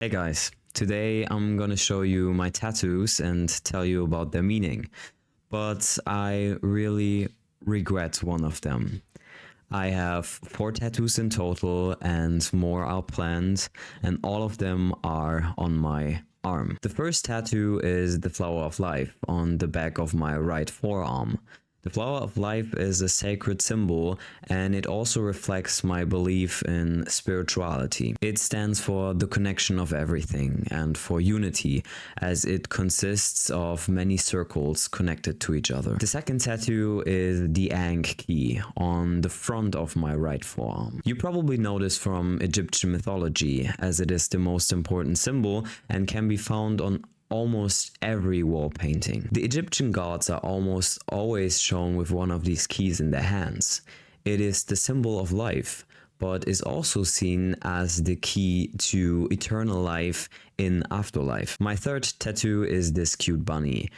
Hey guys, today I'm gonna show you my tattoos and tell you about their meaning. But I really regret one of them. I have 4 tattoos in total and more are planned, and all of them are on my arm. The first tattoo is the flower of life on the back of my right forearm. The flower of life is a sacred symbol, and it also reflects my belief in spirituality. It stands for the connection of everything and for unity, as it consists of many circles connected to each other. The second tattoo is the Ankh key on the front of my right forearm. You probably know this from Egyptian mythology, as it is the most important symbol and can be found on almost every wall painting. The Egyptian gods are almost always shown with one of these keys in their hands. It is the symbol of life, but is also seen as the key to eternal life in afterlife. My third tattoo is this cute bunny.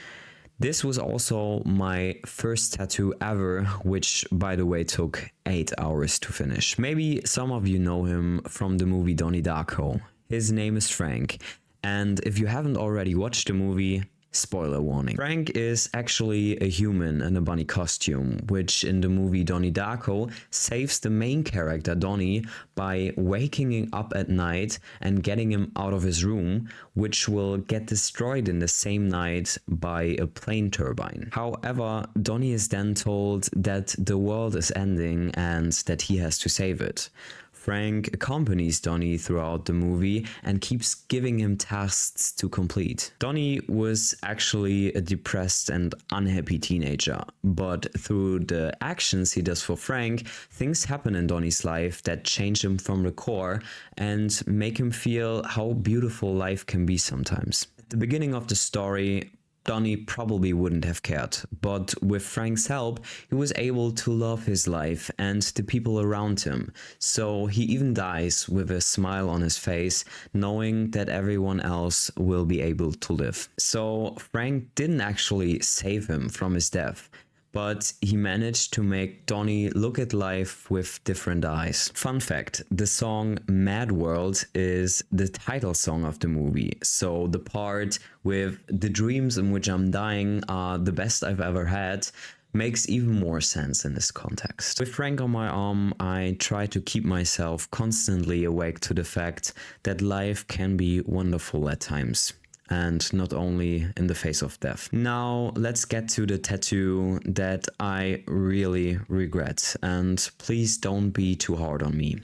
This was also my first tattoo ever, which by the way took 8 hours to finish. Maybe some of you know him from the movie Donnie Darko. His name is Frank. And if you haven't already watched the movie, spoiler warning. Frank is actually a human in a bunny costume, which in the movie Donnie Darko saves the main character Donnie by waking him up at night and getting him out of his room, which will get destroyed in the same night by a plane turbine. However, Donnie is then told that the world is ending and that he has to save it. Frank accompanies Donnie throughout the movie and keeps giving him tasks to complete. Donnie was actually a depressed and unhappy teenager, but through the actions he does for Frank, things happen in Donnie's life that change him from the core and make him feel how beautiful life can be sometimes. At the beginning of the story, Donnie probably wouldn't have cared, but with Frank's help, he was able to love his life and the people around him. So he even dies with a smile on his face, knowing that everyone else will be able to live. So Frank didn't actually save him from his death, but he managed to make Donnie look at life with different eyes. Fun fact, the song Mad World is the title song of the movie. So the part with the dreams in which I'm dying are the best I've ever had makes even more sense in this context. With Frank on my arm, I try to keep myself constantly awake to the fact that life can be wonderful at times. And not only in the face of death. Now let's get to the tattoo that I really regret, and please don't be too hard on me.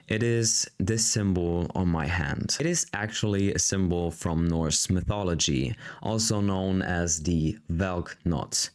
It is this symbol on my hand. It is actually a symbol from Norse mythology, also known as the Vel Knot.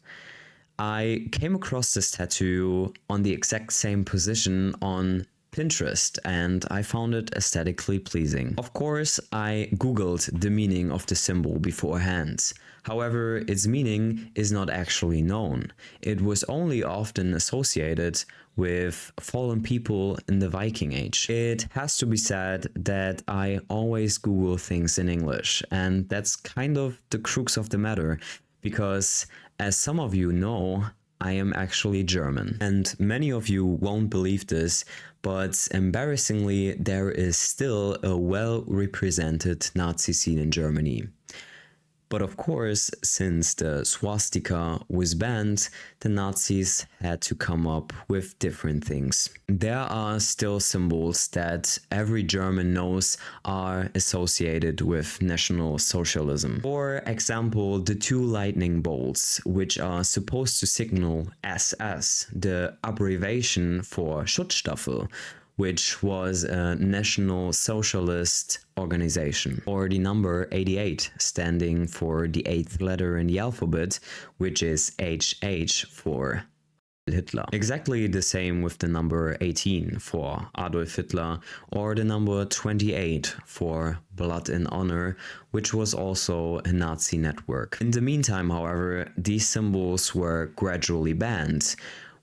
I came across this tattoo on the exact same position on Pinterest, and I found it aesthetically pleasing. Of course, I googled the meaning of the symbol beforehand. However, its meaning is not actually known. It was only often associated with fallen people in the Viking Age. It has to be said that I always Google things in English, and that's kind of the crux of the matter, because as some of you know, I am actually German. And many of you won't believe this, but embarrassingly, there is still a well-represented Nazi scene in Germany. But of course, since the swastika was banned, the Nazis had to come up with different things. There are still symbols that every German knows are associated with National Socialism. For example, the 2 lightning bolts, which are supposed to signal SS, the abbreviation for Schutzstaffel, which was a National Socialist organization, or the number 88, standing for the 8th letter in the alphabet, which is HH for Hitler. Exactly the same with the number 18 for Adolf Hitler, or the number 28 for Blood and Honor, which was also a Nazi network. In the meantime, however, these symbols were gradually banned,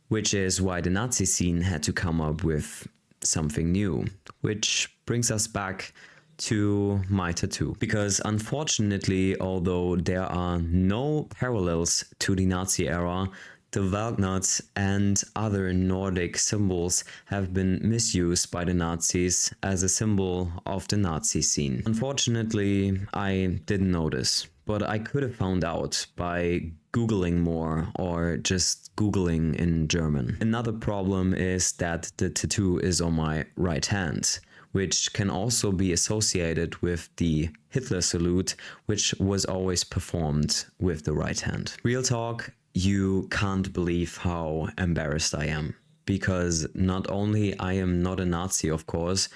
which is why the Nazi scene had to come up with something new, which brings us back to my tattoo. Because unfortunately, although there are no parallels to the Nazi era, The Vel Knot and other Nordic symbols have been misused by the Nazis as a symbol of the Nazi scene. Unfortunately, I didn't know this, but I could have found out by Googling more or just Googling in German. Another problem is that the tattoo is on my right hand, which can also be associated with the Hitler salute, which was always performed with the right hand. Real talk, you can't believe how embarrassed I am, because not only I am not a Nazi, of course,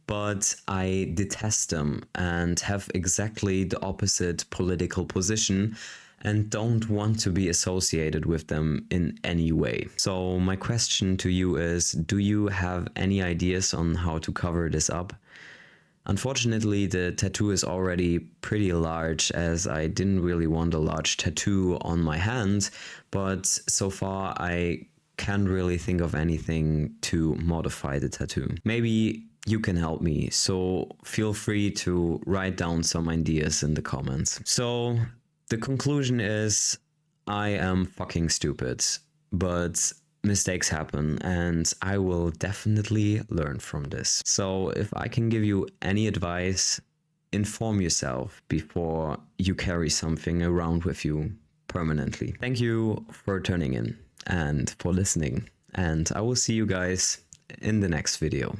but I detest them and have exactly the opposite political position and don't want to be associated with them in any way. So my question to you is, do you have any ideas on how to cover this up? Unfortunately, the tattoo is already pretty large, as I didn't really want a large tattoo on my hand, but so far I can't really think of anything to modify the tattoo. Maybe you can help me, so feel free to write down some ideas in the comments. So the conclusion is, I am fucking stupid, but mistakes happen and I will definitely learn from this. So if I can give you any advice, inform yourself before you carry something around with you permanently. Thank you for tuning in and for listening, and I will see you guys in the next video.